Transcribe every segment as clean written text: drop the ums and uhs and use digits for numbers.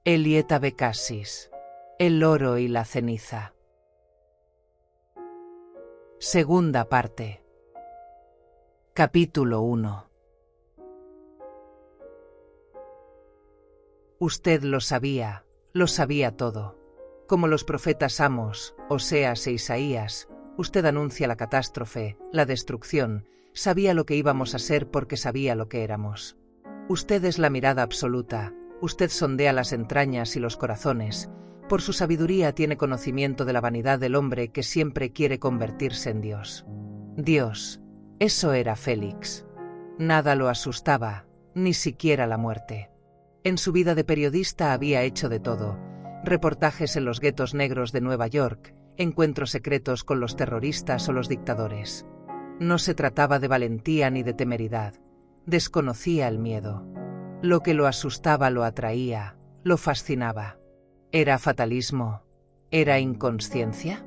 Elieta Bekassis. El oro y la ceniza. Segunda parte. Capítulo 1. Usted lo sabía todo. Como los profetas Amos, Oseas e Isaías, usted anuncia la catástrofe, la destrucción, sabía lo que íbamos a ser porque sabía lo que éramos. Usted es la mirada absoluta, usted sondea las entrañas y los corazones, por su sabiduría tiene conocimiento de la vanidad del hombre que siempre quiere convertirse en Dios. Dios, eso era Félix. Nada lo asustaba, ni siquiera la muerte. En su vida de periodista había hecho de todo: reportajes en los guetos negros de Nueva York, encuentros secretos con los terroristas o los dictadores. No se trataba de valentía ni de temeridad, desconocía el miedo. Lo que lo asustaba lo atraía, lo fascinaba. ¿Era fatalismo? ¿Era inconsciencia?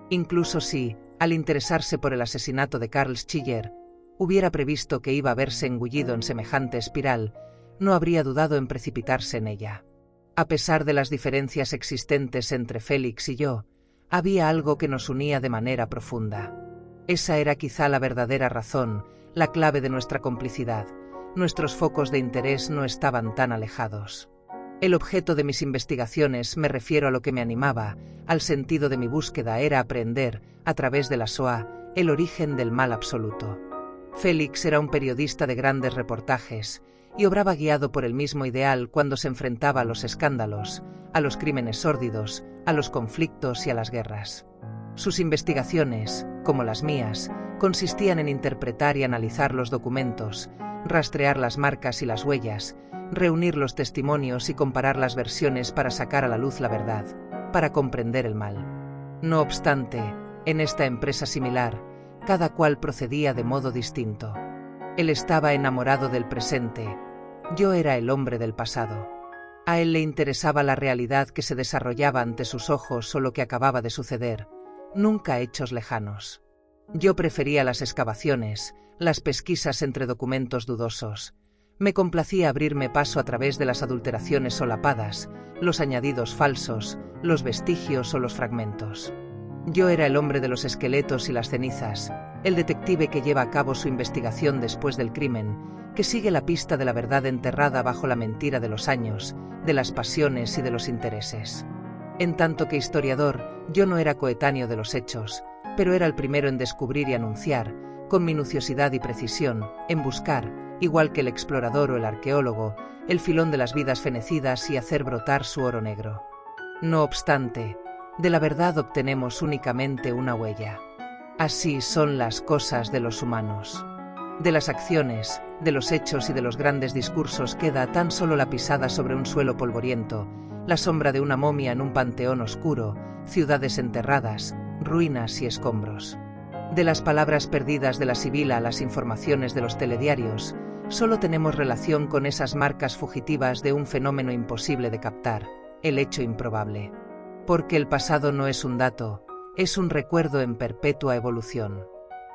Incluso si, al interesarse por el asesinato de Carl Schiller, hubiera previsto que iba a verse engullido en semejante espiral, no habría dudado en precipitarse en ella. A pesar de las diferencias existentes entre Félix y yo, había algo que nos unía de manera profunda. Esa era quizá la verdadera razón, la clave de nuestra complicidad. Nuestros focos de interés no estaban tan alejados. El objeto de mis investigaciones, me refiero a lo que me animaba, al sentido de mi búsqueda, era aprender, a través de la Shoah, el origen del mal absoluto. Félix era un periodista de grandes reportajes, y obraba guiado por el mismo ideal cuando se enfrentaba a los escándalos, a los crímenes sórdidos, a los conflictos y a las guerras. Sus investigaciones, como las mías, consistían en interpretar y analizar los documentos, rastrear las marcas y las huellas, reunir los testimonios y comparar las versiones para sacar a la luz la verdad, para comprender el mal. No obstante, en esta empresa similar, cada cual procedía de modo distinto. Él estaba enamorado del presente, yo era el hombre del pasado. A él le interesaba la realidad que se desarrollaba ante sus ojos o lo que acababa de suceder, nunca hechos lejanos. Yo prefería las excavaciones, las pesquisas entre documentos dudosos. Me complacía abrirme paso a través de las adulteraciones solapadas, los añadidos falsos, los vestigios o los fragmentos. Yo era el hombre de los esqueletos y las cenizas, el detective que lleva a cabo su investigación después del crimen, que sigue la pista de la verdad enterrada bajo la mentira de los años, de las pasiones y de los intereses. En tanto que historiador, yo no era coetáneo de los hechos, pero era el primero en descubrir y anunciar, con minuciosidad y precisión, en buscar, igual que el explorador o el arqueólogo, el filón de las vidas fenecidas y hacer brotar su oro negro. No obstante, de la verdad obtenemos únicamente una huella. Así son las cosas de los humanos. De las acciones, de los hechos y de los grandes discursos queda tan solo la pisada sobre un suelo polvoriento, la sombra de una momia en un panteón oscuro, ciudades enterradas, ruinas y escombros. De las palabras perdidas de la sibila a las informaciones de los telediarios, solo tenemos relación con esas marcas fugitivas de un fenómeno imposible de captar, el hecho improbable. Porque el pasado no es un dato, es un recuerdo en perpetua evolución.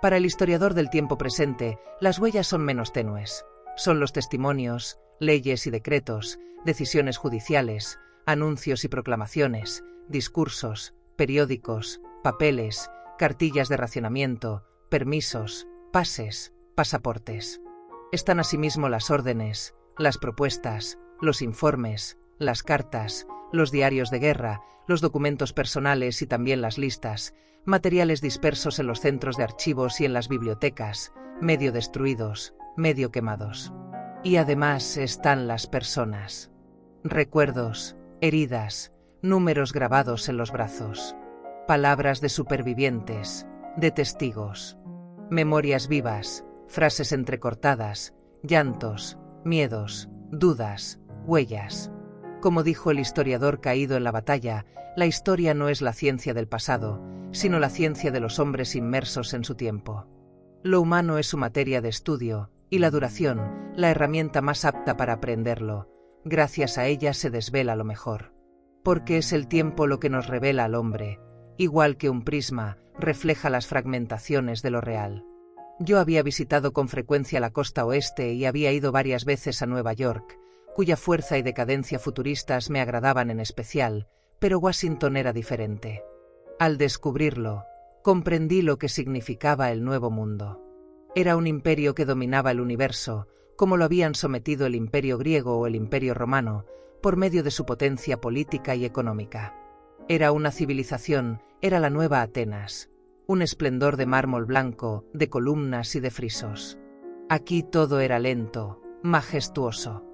Para el historiador del tiempo presente, las huellas son menos tenues. Son los testimonios, leyes y decretos, decisiones judiciales, anuncios y proclamaciones, discursos, periódicos, papeles, cartillas de racionamiento, permisos, pases, pasaportes. Están asimismo las órdenes, las propuestas, los informes, las cartas, los diarios de guerra, los documentos personales y también las listas, materiales dispersos en los centros de archivos y en las bibliotecas, medio destruidos, medio quemados. Y además están las personas. Recuerdos, heridas, números grabados en los brazos. Palabras de supervivientes, de testigos. Memorias vivas, frases entrecortadas, llantos, miedos, dudas, huellas. Como dijo el historiador caído en la batalla, la historia no es la ciencia del pasado, sino la ciencia de los hombres inmersos en su tiempo. Lo humano es su materia de estudio, y la duración, la herramienta más apta para aprenderlo. Gracias a ella se desvela lo mejor. Porque es el tiempo lo que nos revela al hombre, igual que un prisma refleja las fragmentaciones de lo real. Yo había visitado con frecuencia la costa oeste y había ido varias veces a Nueva York, cuya fuerza y decadencia futuristas me agradaban en especial, pero Washington era diferente. Al descubrirlo, comprendí lo que significaba el Nuevo Mundo. Era un imperio que dominaba el universo, como lo habían sometido el Imperio griego o el Imperio romano, por medio de su potencia política y económica. Era una civilización, era la nueva Atenas, un esplendor de mármol blanco, de columnas y de frisos. Aquí todo era lento, majestuoso.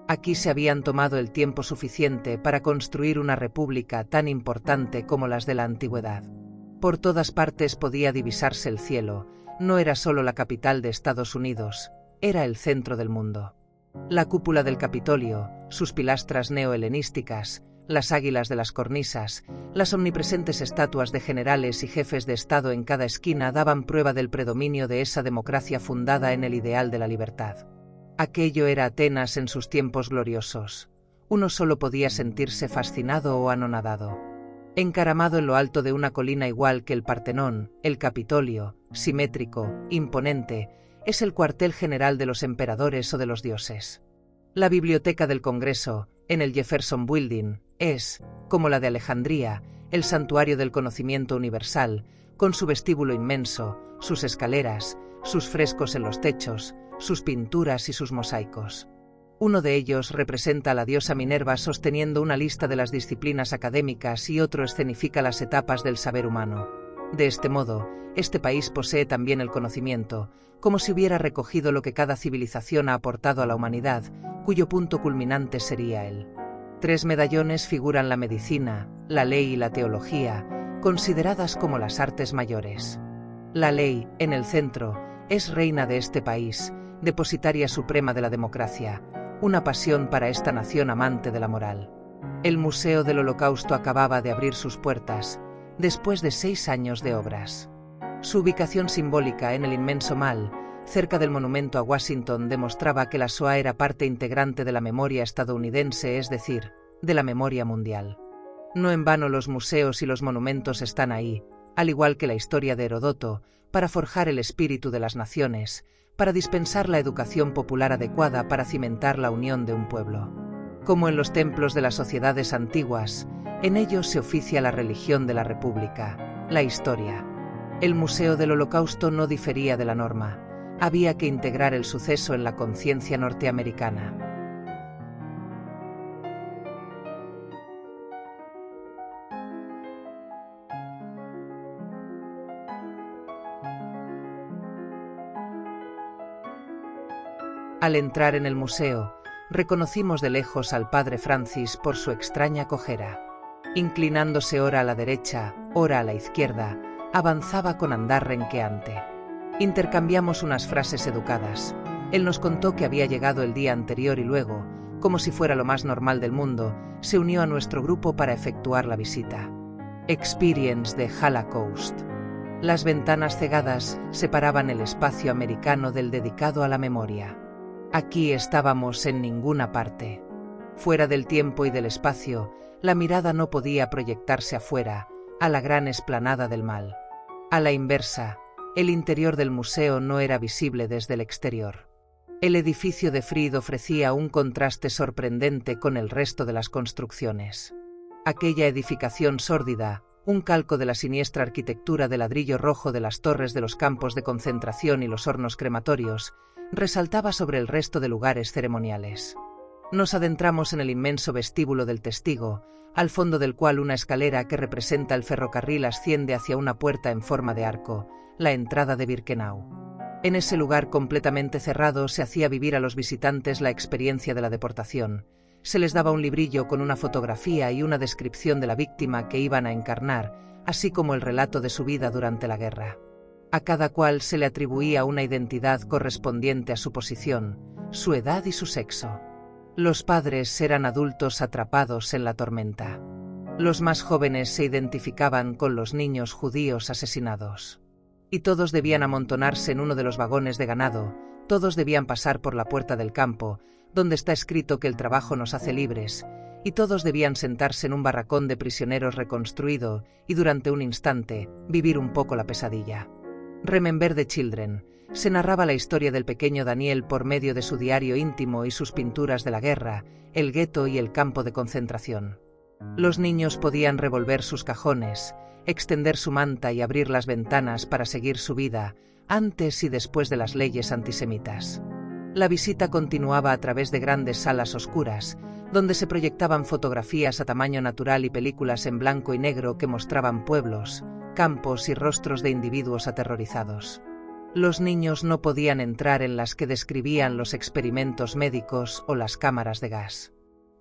Aquí se habían tomado el tiempo suficiente para construir una república tan importante como las de la antigüedad. Por todas partes podía divisarse el cielo, no era solo la capital de Estados Unidos, era el centro del mundo. La cúpula del Capitolio, sus pilastras neohelenísticas, las águilas de las cornisas, las omnipresentes estatuas de generales y jefes de Estado en cada esquina daban prueba del predominio de esa democracia fundada en el ideal de la libertad. Aquello era Atenas en sus tiempos gloriosos. Uno solo podía sentirse fascinado o anonadado. Encaramado en lo alto de una colina igual que el Partenón, el Capitolio, simétrico, imponente, es el cuartel general de los emperadores o de los dioses. La biblioteca del Congreso, en el Jefferson Building, es, como la de Alejandría, el santuario del conocimiento universal, con su vestíbulo inmenso, sus escaleras, sus frescos en los techos, sus pinturas y sus mosaicos. Uno de ellos representa a la diosa Minerva sosteniendo una lista de las disciplinas académicas y otro escenifica las etapas del saber humano. De este modo, este país posee también el conocimiento, como si hubiera recogido lo que cada civilización ha aportado a la humanidad, cuyo punto culminante sería él. 3 medallones figuran la medicina, la ley y la teología, consideradas como las artes mayores. La ley, en el centro, es reina de este país, depositaria suprema de la democracia, una pasión para esta nación amante de la moral. El Museo del Holocausto acababa de abrir sus puertas, después de 6 años de obras. Su ubicación simbólica en el inmenso mall, cerca del monumento a Washington, demostraba que la Shoah era parte integrante de la memoria estadounidense, es decir, de la memoria mundial. No en vano los museos y los monumentos están ahí, al igual que la historia de Heródoto, para forjar el espíritu de las naciones, para dispensar la educación popular adecuada para cimentar la unión de un pueblo. Como en los templos de las sociedades antiguas, en ellos se oficia la religión de la República, la historia. El Museo del Holocausto no difería de la norma. Había que integrar el suceso en la conciencia norteamericana. Al entrar en el museo, reconocimos de lejos al padre Francis por su extraña cojera. Inclinándose ora a la derecha, ora a la izquierda, avanzaba con andar renqueante. Intercambiamos unas frases educadas. Él nos contó que había llegado el día anterior y luego, como si fuera lo más normal del mundo, se unió a nuestro grupo para efectuar la visita. Experience the Holocaust. Las ventanas cegadas separaban el espacio americano del dedicado a la memoria. Aquí estábamos en ninguna parte. Fuera del tiempo y del espacio, la mirada no podía proyectarse afuera, a la gran explanada del mall. A la inversa, el interior del museo no era visible desde el exterior. El edificio de Fried ofrecía un contraste sorprendente con el resto de las construcciones. Aquella edificación sórdida, un calco de la siniestra arquitectura de ladrillo rojo de las torres de los campos de concentración y los hornos crematorios, resaltaba sobre el resto de lugares ceremoniales. Nos adentramos en el inmenso vestíbulo del testigo, al fondo del cual una escalera que representa el ferrocarril asciende hacia una puerta en forma de arco, la entrada de Birkenau. En ese lugar completamente cerrado se hacía vivir a los visitantes la experiencia de la deportación. Se les daba un librillo con una fotografía y una descripción de la víctima que iban a encarnar, así como el relato de su vida durante la guerra. A cada cual se le atribuía una identidad correspondiente a su posición, su edad y su sexo. Los padres eran adultos atrapados en la tormenta. Los más jóvenes se identificaban con los niños judíos asesinados. Y todos debían amontonarse en uno de los vagones de ganado, todos debían pasar por la puerta del campo, donde está escrito que el trabajo nos hace libres, y todos debían sentarse en un barracón de prisioneros reconstruido y durante un instante vivir un poco la pesadilla. Remember the Children, Se narraba la historia del pequeño Daniel por medio de su diario íntimo y sus pinturas de la guerra, el gueto y el campo de concentración. Los niños podían revolver sus cajones, extender su manta y abrir las ventanas para seguir su vida, antes y después de las leyes antisemitas. La visita continuaba a través de grandes salas oscuras, donde se proyectaban fotografías a tamaño natural y películas en blanco y negro que mostraban pueblos, campos y rostros de individuos aterrorizados. Los niños no podían entrar en las que describían los experimentos médicos o las cámaras de gas.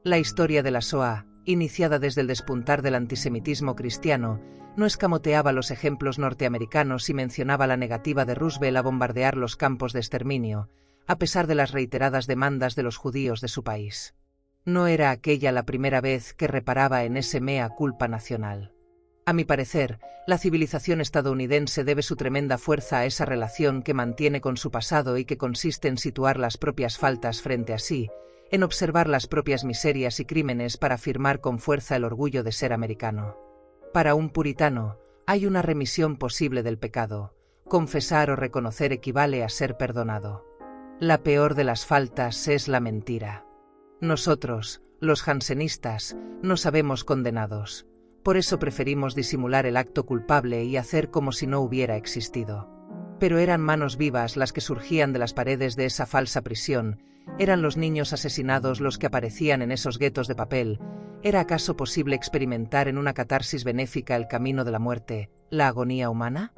La historia de la Shoah, iniciada desde el despuntar del antisemitismo cristiano, no escamoteaba los ejemplos norteamericanos y mencionaba la negativa de Roosevelt a bombardear los campos de exterminio, a pesar de las reiteradas demandas de los judíos de su país. No era aquella la primera vez que reparaba en ese mea culpa nacional. A mi parecer, la civilización estadounidense debe su tremenda fuerza a esa relación que mantiene con su pasado y que consiste en situar las propias faltas frente a sí, en observar las propias miserias y crímenes para afirmar con fuerza el orgullo de ser americano. Para un puritano, hay una remisión posible del pecado. Confesar o reconocer equivale a ser perdonado. La peor de las faltas es la mentira. Nosotros, los jansenistas, no sabemos condenados. Por eso preferimos disimular el acto culpable y hacer como si no hubiera existido. Pero eran manos vivas las que surgían de las paredes de esa falsa prisión, eran los niños asesinados los que aparecían en esos guetos de papel. ¿Era acaso posible experimentar en una catarsis benéfica el camino de la muerte, la agonía humana?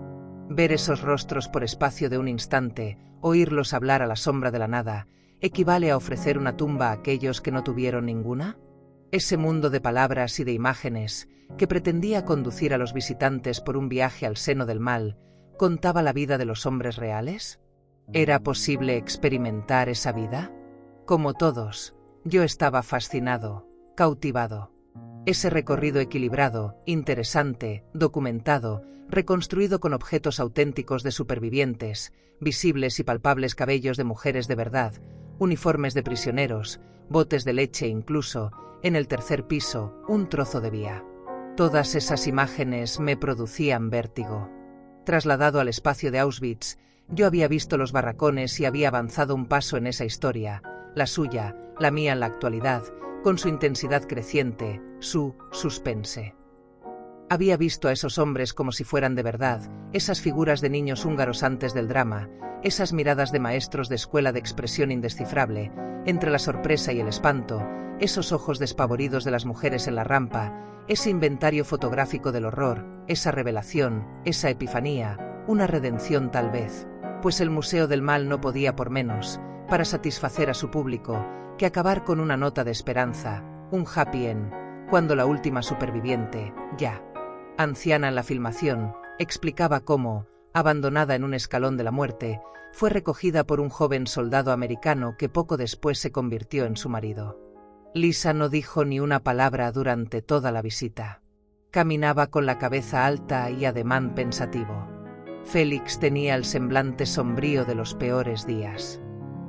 Ver esos rostros por espacio de un instante, oírlos hablar a la sombra de la nada, ¿equivale a ofrecer una tumba a aquellos que no tuvieron ninguna? Ese mundo de palabras y de imágenes, que pretendía conducir a los visitantes por un viaje al seno del mal, ¿contaba la vida de los hombres reales? ¿Era posible experimentar esa vida? Como todos, yo estaba fascinado, cautivado. Ese recorrido equilibrado, interesante, documentado, reconstruido con objetos auténticos de supervivientes, visibles y palpables cabellos de mujeres de verdad, uniformes de prisioneros, botes de leche incluso, en el tercer piso, un trozo de vía. Todas esas imágenes me producían vértigo. Trasladado al espacio de Auschwitz, yo había visto los barracones y había avanzado un paso en esa historia, la suya, la mía en la actualidad, con su intensidad creciente, su suspense. Había visto a esos hombres como si fueran de verdad, esas figuras de niños húngaros antes del drama, esas miradas de maestros de escuela de expresión indescifrable, entre la sorpresa y el espanto, esos ojos despavoridos de las mujeres en la rampa, ese inventario fotográfico del horror, esa revelación, esa epifanía, una redención tal vez, pues el Museo del Mal no podía por menos, para satisfacer a su público, que acabar con una nota de esperanza, un happy end, cuando la última superviviente, ya anciana en la filmación, explicaba cómo, abandonada en un escalón de la muerte, fue recogida por un joven soldado americano que poco después se convirtió en su marido. Lisa no dijo ni una palabra durante toda la visita. Caminaba con la cabeza alta y ademán pensativo. Félix tenía el semblante sombrío de los peores días.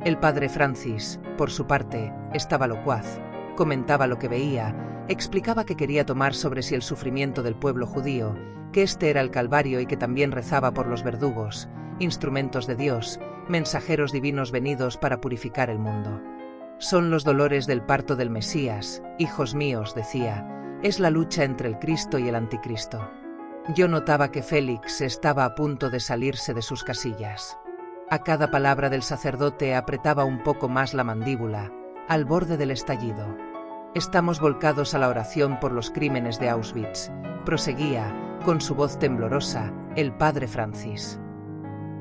El padre Francis, por su parte, estaba locuaz, comentaba lo que veía, explicaba que quería tomar sobre sí el sufrimiento del pueblo judío, que este era el Calvario y que también rezaba por los verdugos, instrumentos de Dios, mensajeros divinos venidos para purificar el mundo. Son los dolores del parto del Mesías, hijos míos, decía, es la lucha entre el Cristo y el Anticristo. Yo notaba que Félix estaba a punto de salirse de sus casillas. A cada palabra del sacerdote apretaba un poco más la mandíbula, al borde del estallido. Estamos volcados a la oración por los crímenes de Auschwitz, proseguía, con su voz temblorosa, el padre Francis.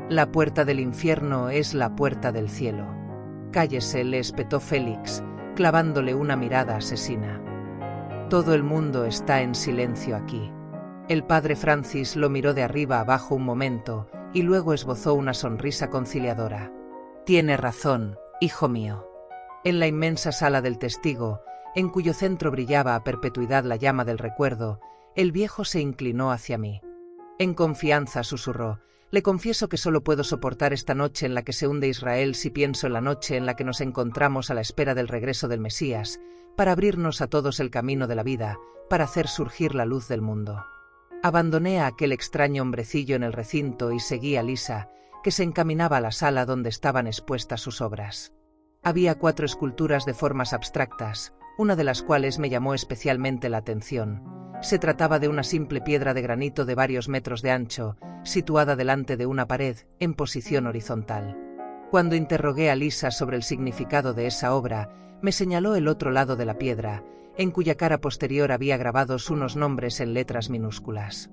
La puerta del infierno es la puerta del cielo. Cállese, le espetó Félix, clavándole una mirada asesina. Todo el mundo está en silencio aquí. El padre Francis lo miró de arriba abajo un momento, y luego esbozó una sonrisa conciliadora. Tiene razón, hijo mío. En la inmensa sala del testigo, en cuyo centro brillaba a perpetuidad la llama del recuerdo, el viejo se inclinó hacia mí. En confianza susurró, le confieso que solo puedo soportar esta noche en la que se hunde Israel si pienso en la noche en la que nos encontramos a la espera del regreso del Mesías, para abrirnos a todos el camino de la vida, para hacer surgir la luz del mundo. Abandoné a aquel extraño hombrecillo en el recinto y seguí a Lisa, que se encaminaba a la sala donde estaban expuestas sus obras. Había 4 esculturas de formas abstractas, una de las cuales me llamó especialmente la atención. Se trataba de una simple piedra de granito de varios metros de ancho, situada delante de una pared, en posición horizontal. Cuando interrogué a Lisa sobre el significado de esa obra, me señaló el otro lado de la piedra, en cuya cara posterior había grabados unos nombres en letras minúsculas.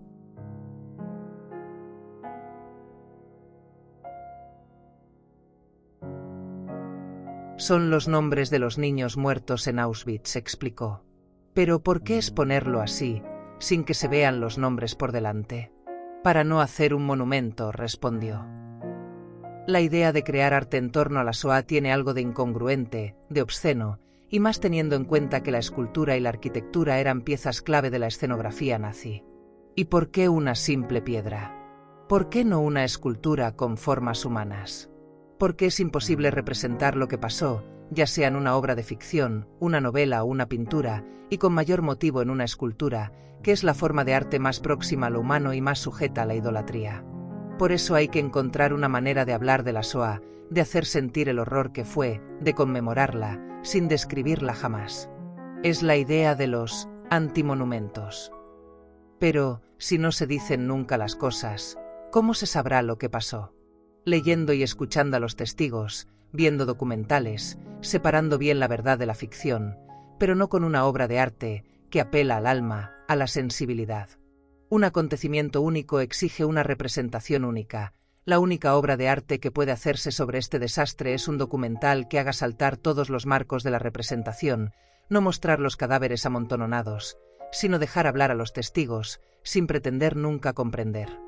Son los nombres de los niños muertos en Auschwitz, explicó. Pero ¿por qué exponerlo así, sin que se vean los nombres por delante? Para no hacer un monumento, respondió. La idea de crear arte en torno a la Shoah tiene algo de incongruente, de obsceno, y más teniendo en cuenta que la escultura y la arquitectura eran piezas clave de la escenografía nazi. ¿Y por qué una simple piedra? ¿Por qué no una escultura con formas humanas? Porque es imposible representar lo que pasó, ya sea en una obra de ficción, una novela o una pintura, y con mayor motivo en una escultura, que es la forma de arte más próxima a lo humano y más sujeta a la idolatría. Por eso hay que encontrar una manera de hablar de la Shoah, de hacer sentir el horror que fue, de conmemorarla, sin describirla jamás. Es la idea de los antimonumentos. Pero, si no se dicen nunca las cosas, ¿cómo se sabrá lo que pasó? Leyendo y escuchando a los testigos, viendo documentales, separando bien la verdad de la ficción, pero no con una obra de arte que apela al alma, a la sensibilidad. Un acontecimiento único exige una representación única. La única obra de arte que puede hacerse sobre este desastre es un documental que haga saltar todos los marcos de la representación, no mostrar los cadáveres amontonados, sino dejar hablar a los testigos, sin pretender nunca comprender.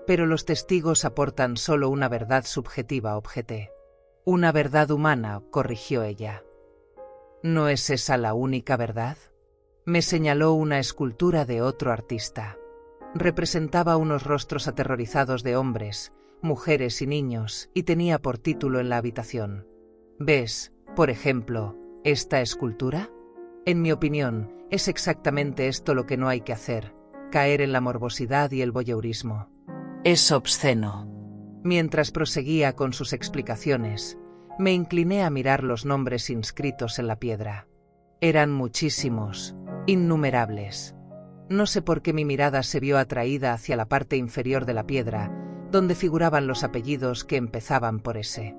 Pero los testigos aportan solo una verdad subjetiva, objeté. Una verdad humana, corrigió ella. ¿No es esa la única verdad? Me señaló una escultura de otro artista. Representaba unos rostros aterrorizados de hombres, mujeres y niños, y tenía por título en la habitación: ¿ves, por ejemplo, esta escultura? En mi opinión, es exactamente esto lo que no hay que hacer, caer en la morbosidad y el voyeurismo. Es obsceno. Mientras proseguía con sus explicaciones, me incliné a mirar los nombres inscritos en la piedra. Eran muchísimos, innumerables. No sé por qué mi mirada se vio atraída hacia la parte inferior de la piedra, donde figuraban los apellidos que empezaban por S.